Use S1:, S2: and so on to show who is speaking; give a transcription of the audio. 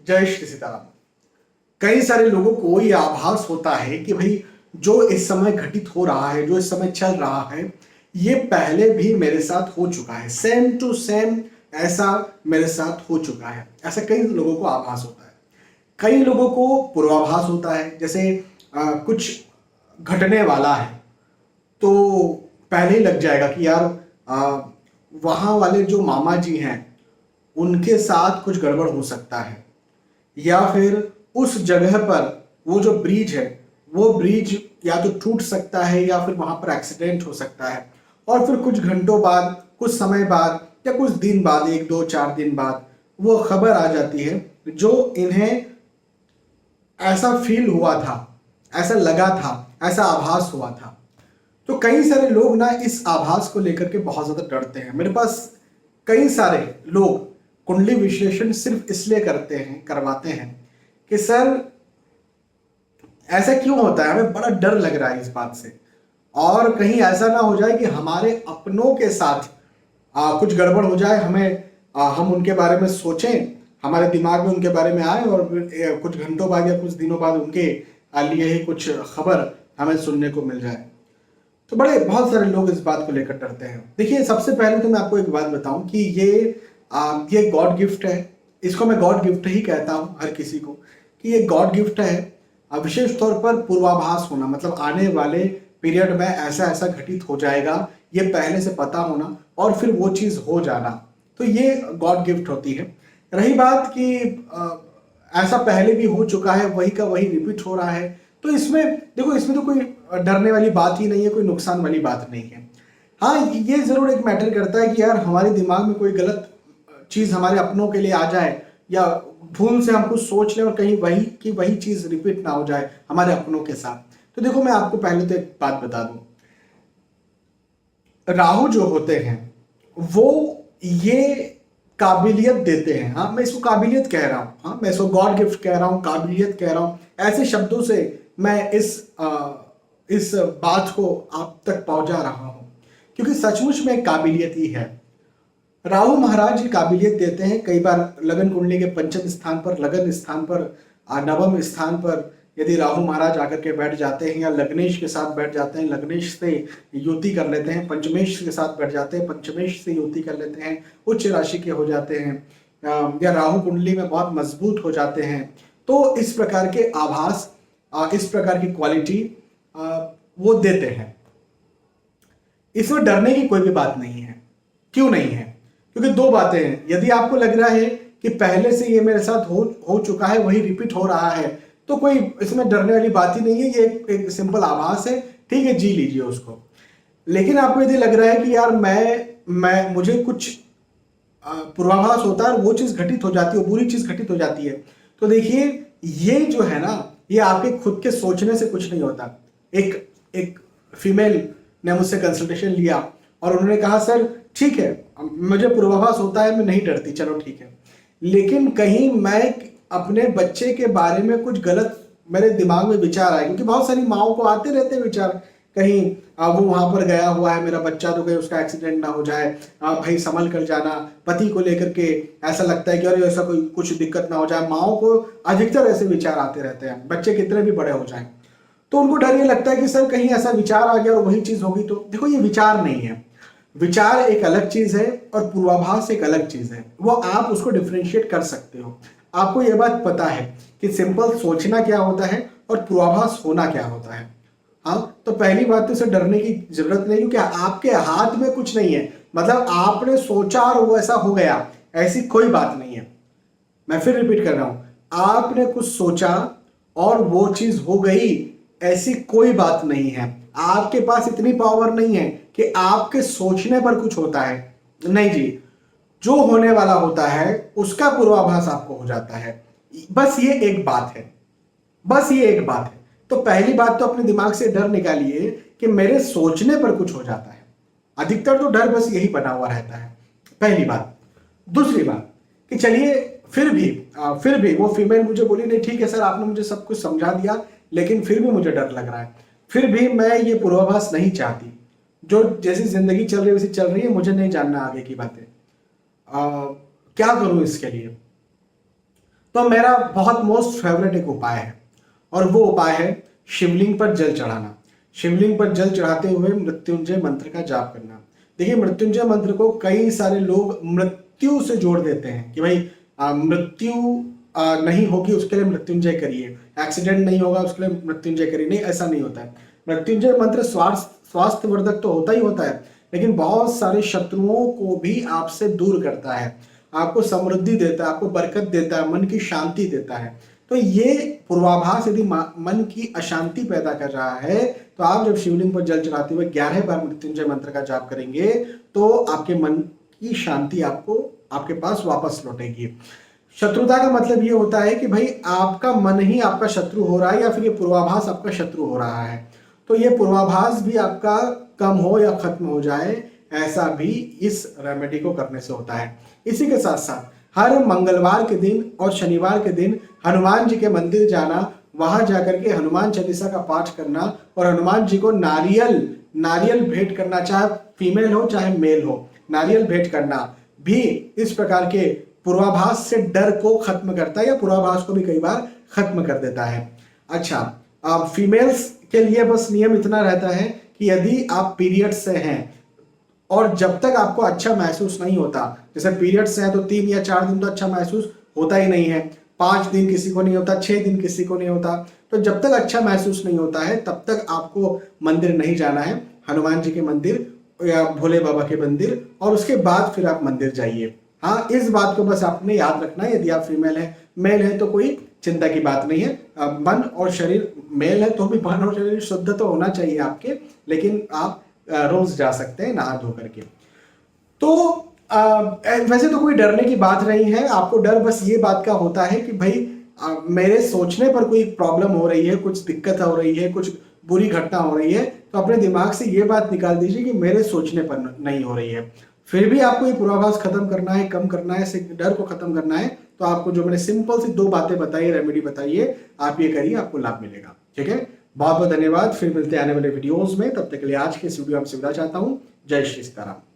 S1: जय श्री सीताराम। कई सारे लोगों को ये आभास होता है कि भाई जो इस समय घटित हो रहा है, जो इस समय चल रहा है, ये पहले भी मेरे साथ हो चुका है, सेम टू सेम ऐसा मेरे साथ हो चुका है। ऐसा कई लोगों को आभास होता है। कई लोगों को पूर्वाभास होता है, जैसे कुछ घटने वाला है तो पहले ही लग जाएगा कि यार वहाँ वाले जो मामा जी हैं उनके साथ कुछ गड़बड़ हो सकता है, या फिर उस जगह पर वो जो ब्रिज है वो ब्रिज या तो टूट सकता है या फिर वहां पर एक्सीडेंट हो सकता है। और फिर कुछ घंटों बाद, कुछ समय बाद या कुछ दिन बाद, 1 2 4 दिन बाद वो खबर आ जाती है जो इन्हें ऐसा फील हुआ था, ऐसा लगा था, ऐसा आभास हुआ था। तो कई सारे लोग ना इस आभास को लेकर के बहुत ज्यादा डरते हैं। मेरे पास कई सारे लोग कुंडली विश्लेषण सिर्फ इसलिए करवाते हैं कि सर ऐसा क्यों होता है, हमें बड़ा डर लग रहा है इस बात से, और कहीं ऐसा ना हो जाए कि हमारे अपनों के साथ कुछ गड़बड़ हो जाए, हम उनके बारे में सोचें, हमारे दिमाग में उनके बारे में आए और कुछ घंटों बाद या कुछ दिनों बाद उनके लिए ही कुछ खबर हमें सुनने को मिल जाए। तो बहुत सारे लोग इस बात को लेकर डरते हैं। देखिए, सबसे पहले तो मैं आपको एक बात बताऊं कि ये गॉड गिफ्ट है। इसको मैं गॉड गिफ्ट ही कहता हूं हर किसी को, कि ये गॉड गिफ्ट है। विशेष तौर पर पूर्वाभास होना, मतलब आने वाले पीरियड में ऐसा ऐसा घटित हो जाएगा, ये पहले से पता होना और फिर वो चीज हो जाना, तो ये गॉड गिफ्ट होती है। रही बात कि ऐसा पहले भी हो चुका है, वही का वही रिपीट हो रहा है, तो इसमें देखो, इसमें तो कोई डरने वाली बात ही नहीं है, कोई नुकसान वाली बात नहीं है। हाँ, ये जरूर एक मैटर करता है कि यार हमारे दिमाग में कोई गलत चीज हमारे अपनों के लिए आ जाए, या भूल से हम कुछ सोच लें और कहीं वही चीज रिपीट ना हो जाए हमारे अपनों के साथ। तो देखो, मैं आपको पहले तो एक बात बता दूं, राहु जो होते हैं वो ये काबिलियत देते हैं। हाँ, मैं इसको काबिलियत कह रहा हूं, हाँ मैं इसको गॉड गिफ्ट कह रहा हूं, काबिलियत कह रहा हूं, ऐसे शब्दों से मैं इस बात को आप तक पहुंचा रहा हूं, क्योंकि सचमुच में काबिलियत ही है। राहु महाराज ये काबिलियत देते हैं। कई बार लगन कुंडली के पंचम स्थान पर, लगन स्थान पर, नवम स्थान पर यदि राहु महाराज आकर के बैठ जाते हैं, या लग्नेश के साथ बैठ जाते हैं, लग्नेश से युति कर लेते हैं, पंचमेश के साथ बैठ जाते हैं, पंचमेश से युति कर लेते हैं, उच्च राशि के हो जाते हैं, या राहु कुंडली में बहुत मजबूत हो जाते हैं, तो इस प्रकार के आभास, इस प्रकार की क्वालिटी वो देते हैं। इसमें डरने की कोई भी बात नहीं है। क्यों नहीं है? क्योंकि दो बातें हैं। यदि आपको लग रहा है कि पहले से ये मेरे साथ हो चुका है, वही रिपीट हो रहा है, तो कोई इसमें डरने वाली बात ही नहीं है। ये एक सिंपल आभास है, ठीक है, जी लीजिए उसको। लेकिन आपको यदि लग रहा है कि यार मैं मुझे कुछ पूर्वाभास होता है और वो चीज घटित हो जाती है, वो बुरी चीज घटित हो जाती है, तो देखिए, ये जो है ना, ये आपके खुद के सोचने से कुछ नहीं होता। एक फीमेल ने मुझसे कंसल्टेशन लिया और उन्होंने कहा, सर ठीक है, मुझे पूर्वाभास होता है, मैं नहीं डरती, चलो ठीक है, लेकिन कहीं मैं अपने बच्चे के बारे में कुछ गलत मेरे दिमाग में विचार आए, क्योंकि बहुत सारी माओं को आते रहते हैं विचार, कहीं वो वहां पर गया हुआ है मेरा बच्चा, तो कहीं उसका एक्सीडेंट ना हो जाए, भाई संभल कर जाना। पति को लेकर के ऐसा लगता है कि अरे ऐसा कोई कुछ दिक्कत ना हो जाए। माओं को अधिकतर ऐसे विचार आते रहते हैं, बच्चे कितने भी बड़े हो जाएं, तो उनको डर ये लगता है कि सर कहीं ऐसा विचार आ गया और वही चीज होगी। तो देखो, ये विचार नहीं है। विचार एक अलग चीज है और पूर्वाभास एक अलग चीज है। वो आप उसको डिफरेंशिएट कर सकते हो। आपको यह बात पता है कि सिंपल सोचना क्या होता है और पूर्वाभास होना क्या होता है। हाँ, तो पहली बात तो इसे डरने की जरूरत नहीं, क्योंकि आपके हाथ में कुछ नहीं है। मतलब आपने सोचा और वो ऐसा हो गया, ऐसी कोई बात नहीं है। मैं फिर रिपीट कर रहा हूं, आपने कुछ सोचा और वो चीज हो गई, ऐसी कोई बात नहीं है। आपके पास इतनी पावर नहीं है कि आपके सोचने पर कुछ होता है। नहीं जी, जो होने वाला होता है उसका पूर्वाभास आपको हो जाता है। बस ये एक बात है, बस ये एक बात है। तो पहली बात तो अपने दिमाग से डर निकालिए कि मेरे सोचने पर कुछ हो जाता है। अधिकतर तो डर बस यही बना हुआ रहता है, पहली बात। दूसरी बात कि चलिए, फिर भी वो फीमेल मुझे बोली, नहीं ठीक है सर, आपने मुझे सब कुछ समझा दिया, लेकिन फिर भी मुझे डर लग रहा है, फिर भी मैं ये पूर्वाभास नहीं चाहती। जो जैसी जिंदगी चल रही है वैसी चल रही है, मुझे नहीं जानना आगे की बातें। क्या करूं इसके लिए? तो मेरा बहुत मोस्ट फेवरेट एक उपाय है, और वो उपाय है शिवलिंग पर जल चढ़ाना। शिवलिंग पर जल चढ़ाते हुए मृत्युंजय मंत्र का जाप करना। देखिए, मृत्युंजय मंत्र को कई सारे लोग मृत्यु से जोड़ देते हैं कि भाई मृत्यु नहीं होगी उसके लिए मृत्युंजय करिए, एक्सीडेंट नहीं होगा उसके लिए मृत्युंजय करिए। नहीं, ऐसा नहीं होता है। मृत्युंजय मंत्र स्वास्थ्यवर्धक तो होता ही होता है, लेकिन बहुत सारे शत्रुओं को भी आपसे दूर करता है, आपको समृद्धि देता है, आपको बरकत देता है, मन की शांति देता है। तो ये पूर्वाभास यदि मन की अशांति पैदा कर रहा है, तो आप जब शिवलिंग पर जल चढ़ाते हुए 11 बार मृत्युंजय मंत्र का जाप करेंगे तो आपके मन की शांति आपको आपके पास वापस लौटेगी। शत्रुता का मतलब ये होता है कि भाई आपका मन ही आपका शत्रु हो रहा है, या फिर ये पूर्वाभास आपका शत्रु हो रहा है। तो ये पूर्वाभास भी आपका कम हो या खत्म हो जाए, ऐसा भी इस रेमेडी को करने से होता है। इसी के साथ साथ हर मंगलवार के दिन और शनिवार के दिन हनुमान जी के मंदिर जाना, वहां जाकर के हनुमान चालीसा का पाठ करना और हनुमान जी को नारियल भेंट करना, चाहे फीमेल हो चाहे मेल हो, नारियल भेंट करना भी इस प्रकार के पूर्वाभास से डर को खत्म करता है, या पूर्वाभास को भी कई बार खत्म कर देता है। अच्छा, फीमेल्स के लिए बस नियम इतना रहता है कि यदि आप पीरियड से हैं और जब तक आपको अच्छा महसूस नहीं होता, जैसे पीरियड से है तो 3 या 4 दिन तो अच्छा महसूस होता ही नहीं है, 5 दिन किसी को नहीं होता, 6 दिन किसी को नहीं होता, तो जब तक अच्छा महसूस नहीं होता है तब तक आपको मंदिर नहीं जाना है, हनुमान जी के मंदिर या भोले बाबा के मंदिर, और उसके बाद फिर आप मंदिर जाइए। हाँ, इस बात को बस आपने याद रखना है। यदि आप फीमेल है, मेल है तो कोई चिंता की बात नहीं है। मन और शरीर, मेल है तो भी मन और शरीर शुद्ध तो होना चाहिए आपके, लेकिन आप रोज जा सकते हैं नहा धो करके। तो वैसे तो कोई डरने की बात नहीं है, आपको डर बस ये बात का होता है कि भाई मेरे सोचने पर कोई प्रॉब्लम हो रही है, कुछ दिक्कत हो रही है, कुछ बुरी घटना हो रही है, तो अपने दिमाग से ये बात निकाल दीजिए कि मेरे सोचने पर नहीं हो रही है। फिर भी आपको ये पूर्वाभास खत्म करना है, कम करना है, इस डर को खत्म करना है, तो आपको जो मैंने सिंपल सी 2 बातें बताई, रेमेडी बताइए, आप ये करिए, आपको लाभ मिलेगा। ठीक है, बहुत बहुत धन्यवाद। फिर मिलते हैं आने वाले वीडियोस में, तब तक के लिए आज के इस वीडियो आपसे विदा चाहता हूं। जय श्री सीताराम।